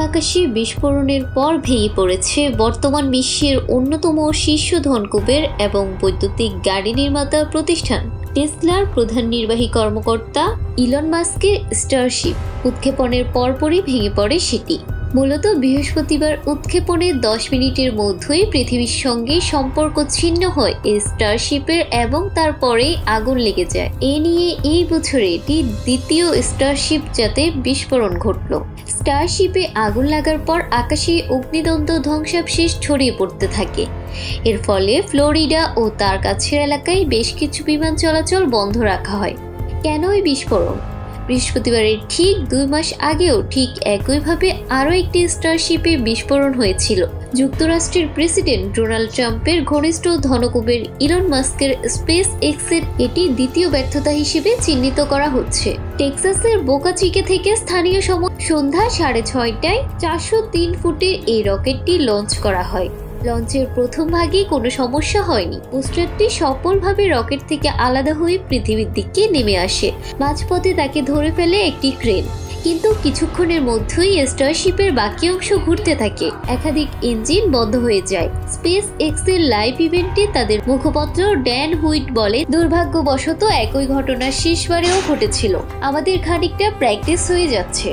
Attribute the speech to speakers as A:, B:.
A: আকাশে বিস্ফোরণের পর ভেঙে পড়েছে বর্তমান বিশ্বের অন্যতম শীর্ষ ধনকুবের এবং বৈদ্যুতিক গাড়ি নির্মাতা প্রতিষ্ঠান টেসলার প্রধান নির্বাহী কর্মকর্তা ইলন মাস্কের স্টারশিপ। উৎক্ষেপণের পরপরই ভেঙে পড়ে সেটি। মূলত বৃহস্পতিবার উৎক্ষেপণের 10 মিনিটের মধ্যেই পৃথিবীর সঙ্গে সম্পর্ক ছিন্ন হয় এই স্টারশিপের এবং তারপরেই আগুন লেগে যায়। এ নিয়ে এই বছরে এটি দ্বিতীয় স্টারশিপ যাতে বিস্ফোরণ ঘটল। স্টারশিপে আগুন লাগার পর আকাশে অগ্নিদগ্ধ ধ্বংসাবশেষ ছড়িয়ে পড়তে থাকে। এর ফলে ফ্লোরিডা ও তার কাছের এলাকায় বেশ কিছু বিমান চলাচল বন্ধ রাখা হয়। কেন এই বিস্ফোরণ? বৃহস্পতিবারের ঠিক 2 মাস আগেও ঠিক একইভাবে আরও একটি স্টারশিপে বিস্ফোরণ হয়েছিল। যুক্তরাষ্ট্রের প্রেসিডেন্ট ডোনাল্ড ট্রাম্পের ঘনিষ্ঠ ধনকুবের ইলন মাস্কের স্পেস এক্সের এটি দ্বিতীয় ব্যর্থতা হিসেবে চিহ্নিত করা হচ্ছে। টেক্সাসের বোকা চিকে থেকে স্থানীয় সময় সন্ধ্যা 6:30টায় 403 ফুটে এই রকেটটি লঞ্চ করা হয়। লঞ্চের প্রথম ভাগে কোনো সমস্যা হয়নি। বুস্টারটি সফলভাবে রকেট থেকে আলাদা হয়ে পৃথিবীর দিকে নেমে আসে। মাঝপথে তাকে ধরে ফেলে একটি ক্রেন। কিন্তু কিছুক্ষণের মধ্যেই স্টারশিপের বাকি অংশ ঘুরতে থাকে। একাধিক ইঞ্জিন বন্ধ হয়ে যায়। স্পেস এক্সের লাইভ ইভেন্টে তাদের মুখপাত্র ড্যান হুইট বলে, দুর্ভাগ্যবশত একই ঘটনা শেষবারেও ঘটেছিল। আমাদের খানিকটা প্র্যাকটিস হয়ে যাচ্ছে।